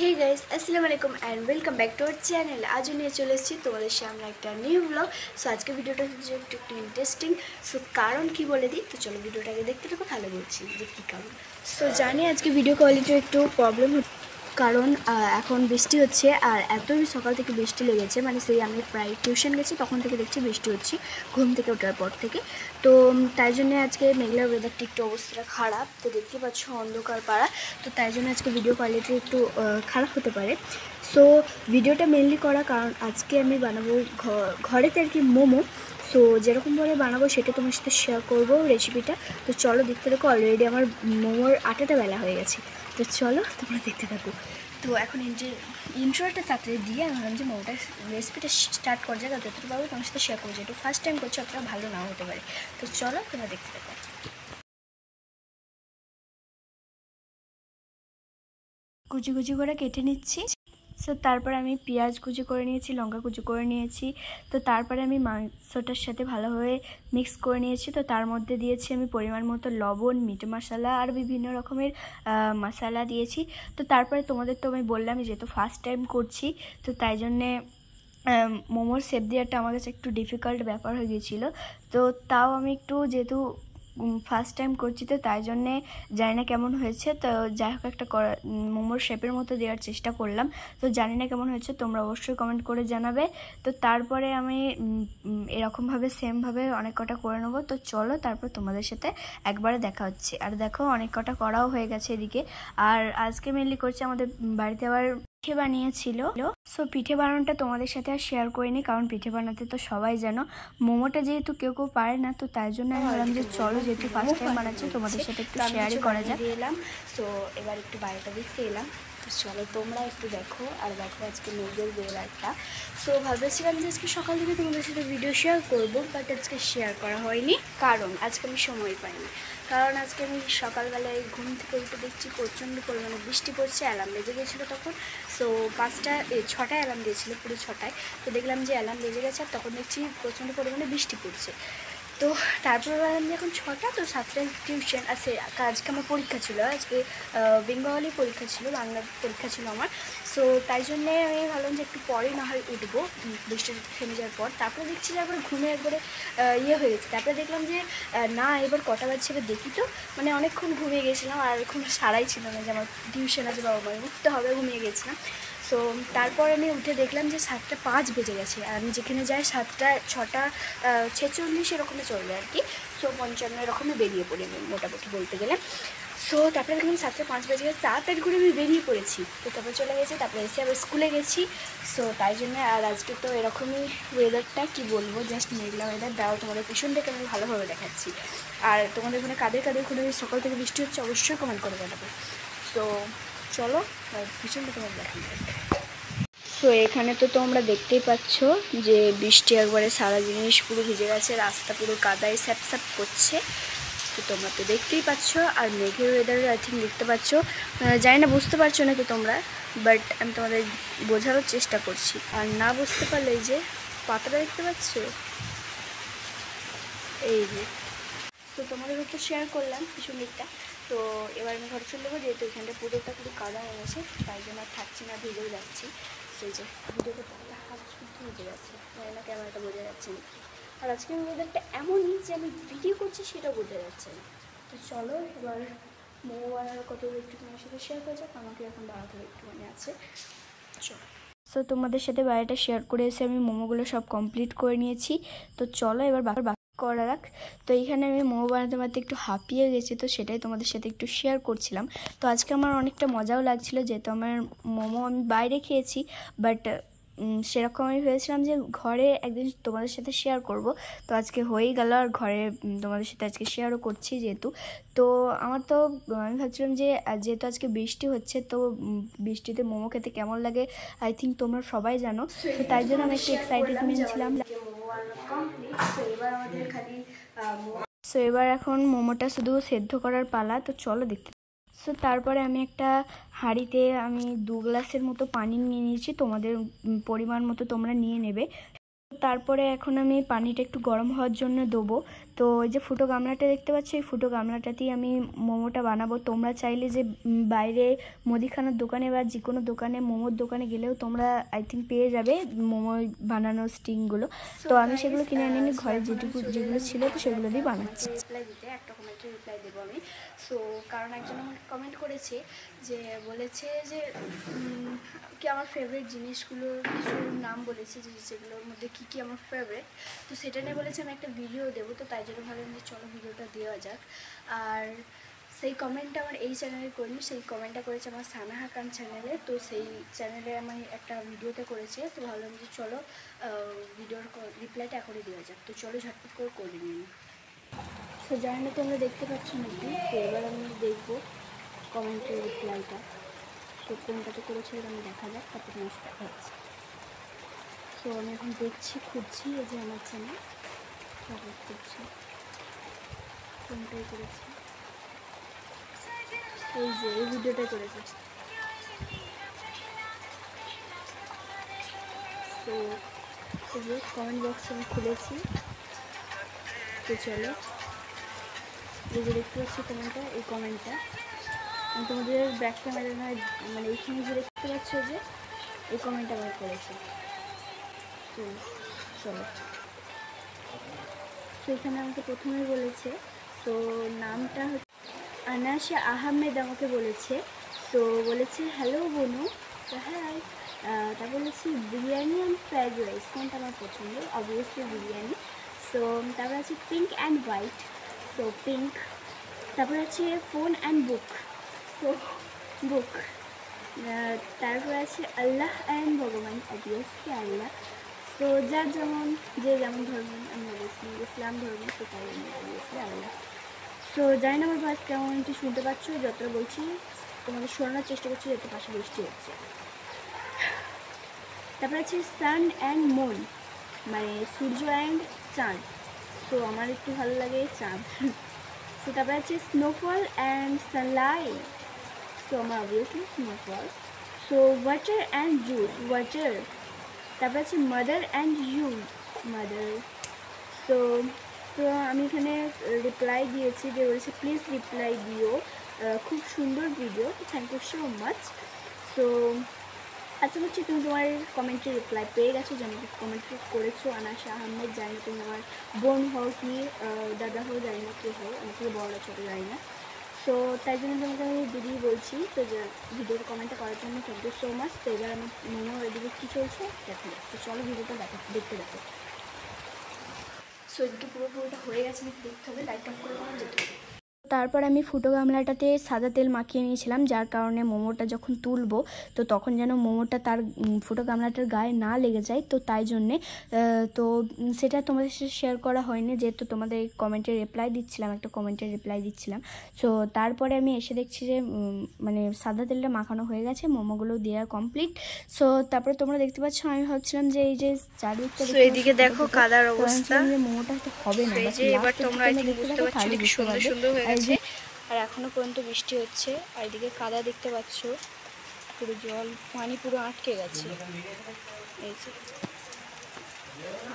हे guys अस्सलाम वालेकुम and welcome back to our channel. आज নিয়ে চলে এসেছি তোমাদের সামনে একটা নিউ ব্লগ। সো আজকে ভিডিওটা হচ্ছে একটু ইন্টারেস্টিং। সো কারণ কি বলে দিই, তো চলো ভিডিওটাকে দেখতে থাকো, তাহলে বলছি যে কী কারণ। সো জানি আজকে ভিডিও কোয়ালিটির একটু প্রবলেম হচ্ছে, কারণ এখন বৃষ্টি হচ্ছে আর এতই সকাল থেকে বৃষ্টি লেগেছে, মানে সেই আমি প্রায় টিউশন গেছি তখন থেকে দেখছি বৃষ্টি হচ্ছে ঘুম থেকে ওঠার পর থেকে। তো তাই জন্য আজকে মেঘলা ওয়েদারটা একটু অবস্থাটা খারাপ, তো দেখতে পাচ্ছ অন্ধকার পাড়া, তো তাই জন্য আজকে ভিডিও কোয়ালিটি একটু খারাপ হতে পারে। সো ভিডিওটা মেনলি করা কারণ আজকে আমি বানাবো ঘরেতে আর কি মোমো। সো যেরকমভাবে বানাবো সেটা তোমার সাথে শেয়ার করবো রেসিপিটা। তো চলো দেখতে থাকো, অলরেডি আমার মোমোর আটাটা বেলা হয়ে গেছে, তো চলো তোমরা দেখতে থাকো। তো এখন ইন্ট্রোটা তাড়াতাড়ি দিয়ে আমি ভাবলাম যে মোমোটার রেসিপিটা স্টার্ট করা যায়, যতটুকু পাবো তোমার সাথে শেয়ার করবো, যেহেতু ফার্স্ট টাইম করছি অতটা ভালো নাও হতে পারে। তো চলো তোমরা দেখতে থাকো। কুচি কুচি করে কেটে নিচ্ছি। সো তারপর আমি পেঁয়াজ কুচি করে নিয়েছি, লঙ্কা কুচি করে নিয়েছি। তো তারপরে আমি মাংসটার সাথে ভালোভাবে মিক্স করে নিয়েছি। তো তার মধ্যে দিয়েছি আমি পরিমাণ মতো লবণ, মিট মশলা আর বিভিন্ন রকমের মশলা দিয়েছি। তো তারপরে তোমাদের তো আমি বললাম যেহেতু ফার্স্ট টাইম করছি, তো তাই জন্যে মোমোর শেপ দেওয়াটা আমার কাছে একটু ডিফিকাল্ট ব্যাপার হয়ে গিয়েছিলো। তো তাও আমি একটু যেহেতু ফার্স্ট টাইম করছি, তো তাই জন্যে জানি না কেমন হয়েছে। তো যাই হোক একটা মোমোর শেপের মতো দেওয়ার চেষ্টা করলাম। তো জানি না কেমন হয়েছে, তোমরা অবশ্যই কমেন্ট করে জানাবে। তো তারপরে আমি এরকমভাবে সেমভাবে অনেক কটা করে নেবো। তো চলো তারপর তোমাদের সাথে একবারে দেখা হচ্ছে। আর দেখো অনেক কটা করাও হয়ে গেছে এদিকে। আর আজকে মেনলি করছি আমাদের বাড়িতে আবার পিঠে বানিয়েছিল। সো পিঠে বানানোটা তোমাদের সাথে আর শেয়ার করিনি, কারণ পিঠে বানাতে তো সবাই জানো, মোমোটা যেহেতু কেউ কেউ পারে না, তো তাই জন্য আমি ভাবলাম যে চলো যেহেতু ফার্স্ট টাইম বানাচ্ছি তোমাদের সাথে একটু শেয়ারই করা যায়। এলাম তো এবার একটু বাইরেটা দেখতে এলাম, তো চলো তোমরা একটু দেখো। আর দেখো আজকে মেঘের ওয়েদারটা। সো ভাবছিলাম যে আজকে সকাল থেকে তোমাদের সাথে ভিডিও শেয়ার করবো, বাট আজকে শেয়ার করা হয়নি কারণ আজকে আমি সময় পাইনি। কারণ আজকে আমি সকালবেলায় ঘুম থেকে উঠে দেখছি প্রচণ্ড পরিমাণে বৃষ্টি পড়ছে, অ্যালার্ম বেজে গেছিলো তখন। সো 6টায় অ্যালার্ম দিয়েছিলো, পুরো 6টায়। তো দেখলাম যে অ্যালার্ম বেজে গেছে আর তখন দেখছি প্রচণ্ড পরিমাণে বৃষ্টি পড়ছে। তো তারপর আমি এখন 6টা, তো 7টায় টিউশন আছে। আজকে আমার পরীক্ষা ছিল, আজকে বেঙ্গলি পরীক্ষা ছিল, বাংলা পরীক্ষা ছিল আমার। সো তাই জন্যে আমি ভাবলাম যে একটু পরে না হয় উঠবো বৃষ্টি থেমে যাওয়ার পর। তারপরে দেখছি যে একবারে ঘুমে একবারে হয়ে গেছে। তারপরে দেখলাম যে না এবার কটা বাজছে এবার দেখি, তো মানে অনেকক্ষণ ঘুমিয়ে গেছিলাম আর কোনো সারাই ছিল না যে আমার টিউশন আছে, বাবা মায়ের উঠতে হবে, ঘুমিয়ে গেছিলাম। সো তারপর আমি উঠে দেখলাম যে 7টা 5 বেজে গেছে, আর আমি যেখানে যাই 6:46 এরকমই চলবে আর কি। সো 55 এরকমই বেরিয়ে পড়ি আমি মোটামুটি বলতে গেলে। সো তারপরে দেখলাম 7:05 বেজে গেছে, তাড়াতাড়ি করে আমি বেরিয়ে পড়েছি। তো তারপরে চলে গেছি, তারপরে এসে আবার স্কুলে গেছি। সো তাই জন্য আর আজকে তো এরকমই ওয়েদারটা, কি বলবো, জাস্ট মেঘলা ওয়েদার। দাও তোমাদের পিছন থেকে আমি ভালোভাবে দেখাচ্ছি। আর তোমাদের ওখানে কাদের সকাল থেকে বৃষ্টি হচ্ছে অবশ্যই কমেন্ট করে জানাবে। তো চলো পিছন থেকে তোমার দেখাবো। তো এখানে তো তোমরা দেখতেই পাচ্ছ যে বৃষ্টি একবারে সারা জিনিস পুরো ভিজে গেছে, রাস্তা পুরো কাদায় স্যাপ করছে। তো তোমরা তো দেখতেই পাচ্ছ। আর মেঘের ওয়েদারে আই থিঙ্ক দেখতে পাচ্ছ, জানি না বুঝতে পারছো নাকি তোমরা, বাট আমি তোমাদের বোঝানোর চেষ্টা করছি। আর না বুঝতে পারলে এই যে পাতাটা দেখতে পাচ্ছ, এই যে। তো তোমাদের তো শেয়ার করলাম পিছন দিকটা। তো এবার আমি ঘরে চলে যাবো, যেহেতু এখানটা পুরোটা পুরো কাদা হয়ে গেছে, তাই জন্য আর থাকছি না, ভিজেও যাচ্ছি। সেই যে ভিডিও করতে হাত শুদ্ধ ভিজে যাচ্ছে, জানি না ক্যামেরাটা বোঝা যাচ্ছে না। আর আজকে ওয়েদারটা এমনই যে আমি ভিডিও করছি সেটাও বোঝা যাচ্ছে না। তো চলো এবার মোমো বানানোর কত একটু তোমার সাথে শেয়ার করা যাক, আমাকে এখন বানাতে একটুখানি আছে। চলো। সো তোমাদের সাথে বাড়িটা শেয়ার করে এসে আমি মোমোগুলো সব কমপ্লিট করে নিয়েছি। তো চলো এবার করা রাখ। তো এইখানে আমি মোমো বানাতে একটু হাঁপিয়ে গেছি, তো সেটাই তোমাদের সাথে একটু শেয়ার করছিলাম। তো আজকে আমার অনেকটা মজাও লাগছিল, যেহেতু আমার মোমো আমি বাইরে খেয়েছি, বাট সেরকম আমি ভেবেছিলাম যে ঘরে একদিন তোমাদের সাথে শেয়ার করব। তো আজকে হয়েই গেল, আর ঘরে তোমাদের সাথে আজকে শেয়ারও করছি যেহেতু। তো আমার তো আমি ভাবছিলাম যে যেহেতু আজকে বৃষ্টি হচ্ছে, তো বৃষ্টিতে মোমো খেতে কেমন লাগে আই থিঙ্ক তোমরা সবাই জানো। তো তাই জন্য আমি একটু এক্সাইটেডমেন্ট ছিলাম। সো এবার এখন মোমোটা শুধু সেদ্ধ করার পালা, তো চলো দেখতে। সো তারপরে আমি একটা হাঁড়িতে আমি 2 গ্লাসের মতো পানি নিয়ে নিয়েছি, তোমাদের পরিমাণ মতো তোমরা নিয়ে নেবে। তারপরে এখন আমি পানিটা একটু গরম হওয়ার জন্য দেবো। তো এই যে ফুটো গামলাটা দেখতে পাচ্ছ, এই ফুটো গামলাটাতেই আমি মোমোটা বানাবো। তোমরা চাইলে যে বাইরে মুদিখানার দোকানে বা যে কোনো দোকানে, মোমোর দোকানে গেলেও তোমরা আই থিঙ্ক পেয়ে যাবে মোমো বানানোর স্টিংগুলো। তো আমি সেগুলো কিনে আনিনি, ঘরে যেগুলো ছিল তো সেগুলো দিয়ে বানাচ্ছি। রিপ্লাই দিতে একটা কমেন্টের রিপ্লাই দেবো আমি। সো কারণ একজন আমাকে কমেন্ট করেছে, যে বলেছে যে কি আমার ফেভারিট জিনিসগুলোর কিছু নাম বলেছে, যে যেগুলোর মধ্যে কী কী আমার ফেভারিট, তো সেটা নিয়ে বলেছে আমি একটা ভিডিও দেবো। তো তাই জন্য ভাবলাম যে চলো ভিডিওটা দেওয়া যাক। আর সেই কমেন্টটা আমার এই চ্যানেলে করিনি, সেই কমেন্টটা করেছে আমার সানাহা খান চ্যানেলে। তো সেই চ্যানেলে আমি একটা ভিডিওতে করেছে, তো ভাবলাম যে চলো ভিডিওর রিপ্লাইটা এখনই দেওয়া যাক। তো চলো ঝটপট করে করে নিন। তো জানি না তোমরা দেখতে পাচ্ছ নাকি, তো এবার আমি দেখবো কমেন্টের রিপ্লাইটা। তো কোনটাতে করেছে আমি দেখা যাক, তারপর তোমার সাথে দেখা যাচ্ছে। তো আমি এখন দেখছি, খুঁজছি, এই যে আমার চ্যানেল খুঁজছি কোনটাই করেছে, এই যে এই ভিডিওটাই করেছে। তো এই যে কমেন্ট বক্স আমি খুলেছি, তো চলো এই যে দেখতে পাচ্ছি কমেন্টটা, এই কমেন্টটা আমি তোমাদের ব্যাক ক্যামেরা নয়, মানে এইখানে যে দেখতে পাচ্ছ যে এই কমেন্টটা আমার করেছে। তো চলো, তো এখানে আমাকে প্রথমে বলেছে, তো নামটা হচ্ছে আনাশা আহমেদ আমাকে বলেছে। তো বলেছে হ্যালো বনু, তো হ্যাঁ। তা বলেছি বিরিয়ানি অ্যান্ড ফ্রাইড রাইস কোনটা আমার পছন্দ, অবভিয়াসলি বিরিয়ানি। সো তারপর আছে pink and white, so pink. তারপর আছে ফোন অ্যান্ড বুক, সো বুক। তারপর আছে আল্লাহ অ্যান্ড ভগবান, অবভিয়াসলি আল্লাহ। তো যার যেমন, যে যেমন ধর্ম, আমি অবভিয়াসলি ইসলাম ধর্ম, তো তাই আমি অবভিয়াসলি আল্লাহ। সো জানি না আমার ভয়েস কেমন একটু শুনতে পাচ্ছ, যতটা বলছি তোমাদের শোনানোর চেষ্টা করছি, যাতে পাশে বৃষ্টি হচ্ছে। তারপর আছে সান অ্যান্ড মুন, মানে সূর্য অ্যান্ড চাঁদ। তো আমার একটু ভালো লাগে চাঁদ। তো তারপরে আছে স্নোফল অ্যান্ড সানলাইট, সো আমার obviously snowfall. So water and juice, water. তারপর আছে মাদার অ্যান্ড ইউ, মাদার। তো তো আমি এখানে রিপ্লাই দিয়েছি, যে বলেছে প্লিজ রিপ্লাই দিও, খুব সুন্দর video, thank you so much. তো আশা করছি তুমি তোমার কমেন্টের রিপ্লাই পেয়ে গেছো, যে আমাকে কমেন্ট করেছো আনাশা আহমেদ। জানি না তুমি আমার বোন হও কি দাদা হও, জানি না কে হও, আমাকে বড়রা ছোটো জানি না। সো তাই জন্য তোমাকে আমি দিদি বলছি, তো যে ভিডিওর কমেন্টটা করার জন্য থ্যাংক ইউ সো মাচ। তো এবার আমি মনে হয় এদিকে কী চলছে দেখো, তো চলো ভিডিওটা দেখতে দেখো। সো এদিকে পুরোটা হয়ে গেছে, আমি দেখতে হবে, লাইট অফ করে যেতে হবে। তারপর আমি ফুটো গামলাটাতে সাদা তেল মাখিয়ে নিয়েছিলাম, যার কারণে মোমোটা যখন তুলবো তো তখন যেন মোমোটা তার ফুটো গামলাটার গায়ে না লেগে যায়। তো তাই জন্যে তো সেটা তোমাদের সাথে শেয়ার করা হয়নি, যেহেতু তোমাদের কমেন্টের রিপ্লাই দিচ্ছিলাম, একটা কমেন্টের রিপ্লাই দিচ্ছিলাম। সো তারপরে আমি এসে দেখছি যে মানে সাদা তেলটা মাখানো হয়ে গেছে, মোমোগুলো দেওয়া কমপ্লিট। সো তারপরে তোমরা দেখতে পাচ্ছ, আমি ভাবছিলাম যে এই যে চারিদিকটা, এইদিকে দেখো কাদার অবস্থা, মোমোটা হবে না, এবার তোমরা বুঝতে পারছো কি সুন্দর সুন্দর হয়ে গেছে। আর এখনো পর্যন্ত বৃষ্টি হচ্ছে, আর এদিকে কাদা দেখতে পাচ্ছ, পুরো জল, পানি পুরো আটকে গেছে, এই যে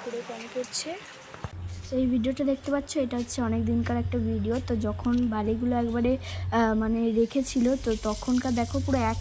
পুরো পানি পড়ছে। এই ভিডিওটা দেখতে পাচ্ছ, এটা হচ্ছে অনেক দিনকার একটা ভিডিও। তো যখন বালিগুলো একবারে মানে রেখেছিল, তো তখনকার দেখো পুরো এক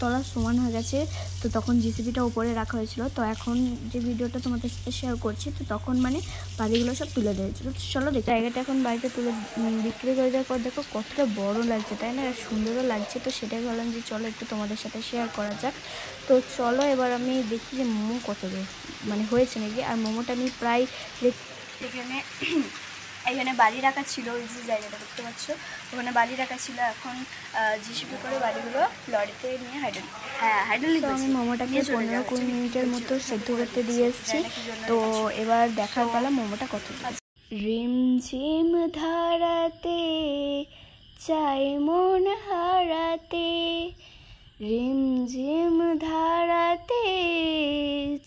তলা সমান হয়ে গেছে। তো তখন জিসিবিটা উপরে রাখা হয়েছিল। তো এখন যে ভিডিওটা তোমাদের সাথে শেয়ার করছি, তো তখন মানে বালিগুলো সব তুলে দিয়েছিল। চলো দেখো, জায়গাটা এখন বাড়িতে তুলে বিক্রি করে দেওয়ার পর দেখো কতটা বড় লাগছে, তাই না, আর সুন্দরও লাগছে। তো সেটাই ভাবলাম যে চলো একটু তোমাদের সাথে শেয়ার করা যাক। তো চলো এবার আমি দেখি যে মোমো কত মানে হয়েছে নাকি। আর মোমোটা আমি প্রায় এখানে বালি রাখা ছিল, ওই যে জায়গাটা দেখতে পাচ্ছ, ওখানে বালি রাখা ছিল। এখন জিসিপি করে বালিগুলো লরিতে নিয়ে হাইড্রোলিক আমি মোমোটাকে 15-20 মিনিটের মতো সেদ্ধ করতে দিয়ে এসেছি। তো এবার দেখার পালা মোমোটা কত। রিমঝিম ধারাতে চাই মন হারাতে, রিমঝিম ধারাতে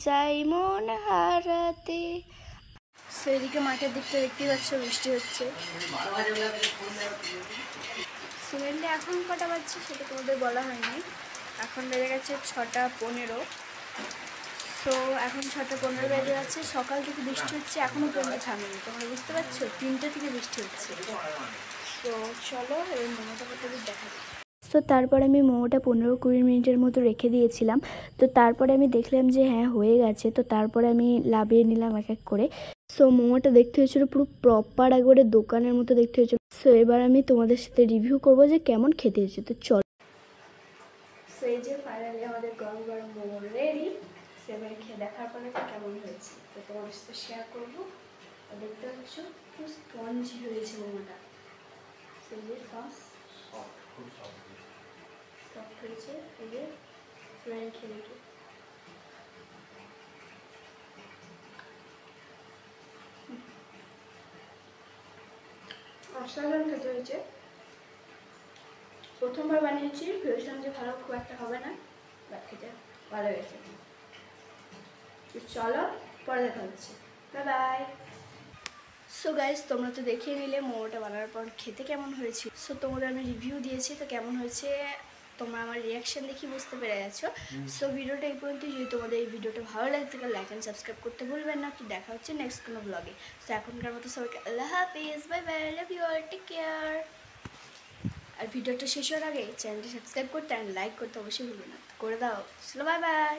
চাই মন হারাতে। সেদিকে মাঠের দিকটা দেখতে পাচ্ছ, বৃষ্টি হচ্ছে। সিমেন্টে এখন কটা বাজছে সেটা তোমাদের বলা হয়নি, এখন বেজে গেছে 6টা 15। সো এখন 6:15 বেজে যাচ্ছে, সকাল থেকে বৃষ্টি হচ্ছে, এখনও পর্যন্ত থামেনি। তোমরা বুঝতে পারছো 3টে থেকে বৃষ্টি হচ্ছে। তো চলো এই মোমোটা কত দেখা যায়। সো তারপর আমি মোমোটা 15-20 মিনিটের মতো রেখে দিয়েছিলাম। তো তারপরে আমি দেখলাম যে হ্যাঁ হয়ে গেছে। তো তারপরে আমি লাভিয়ে নিলাম এক এক করে। সো মোমোটা দেখতে হয়েছিল পুরো প্রপার একবারে দোকানের মতো দেখতে হয়েছিল। সো এবার আমি তোমাদের সাথে রিভিউ করবো যে কেমন খেতে হয়েছে। তো চলো। সো এই যে ফাইনালি আমাদের গরম গরম মোমো রেডি। সেবার খেয়ে দেখার পরে যে কেমন হয়েছে তো তোমাদের সাথে শেয়ার করবো। দেখতে পাচ্ছ খুব স্পঞ্জি হয়েছে মোমোটা। সেই যে সস সফট হয়েছে, এই যে খেয়ে দেখি। অসাধারণ খেতে হয়েছে। প্রথমবার বানিয়েছি, ভেবেছিলাম যে ভালো খুব একটা হবে না, বাট খেতে ভালো হয়েছে। চলো পরে দেখা হচ্ছে, বাই বাই। সো গাইজ তোমরা তো দেখিয়ে নিলে মোমোটা বানানোর পর খেতে কেমন হয়েছে। সো তোমাদের আমি রিভিউ দিয়েছি, তো কেমন হয়েছে তোমরা আমার রিয়াকশান দেখি বুঝতে পেরে গেছো। সো ভিডিওটা এই পর্যন্ত। যদি তোমাদের এই ভিডিওটা ভালো লাগে তাহলে লাইক অ্যান্ড সাবস্ক্রাইব করতে ভুলবেন না। তো দেখা হচ্ছে নেক্সট কোনো ব্লগে। সো এখনকার মতো সবাইকে আল্লাহ হাফিজ, bye bye, love you all, take care. আর ভিডিওটা শেষ হওয়ার আগে চ্যানেলটা সাবস্ক্রাইব করতে আর লাইক করতে অবশ্যই ভুলবে না, করে দাও। চলো বাই বাই।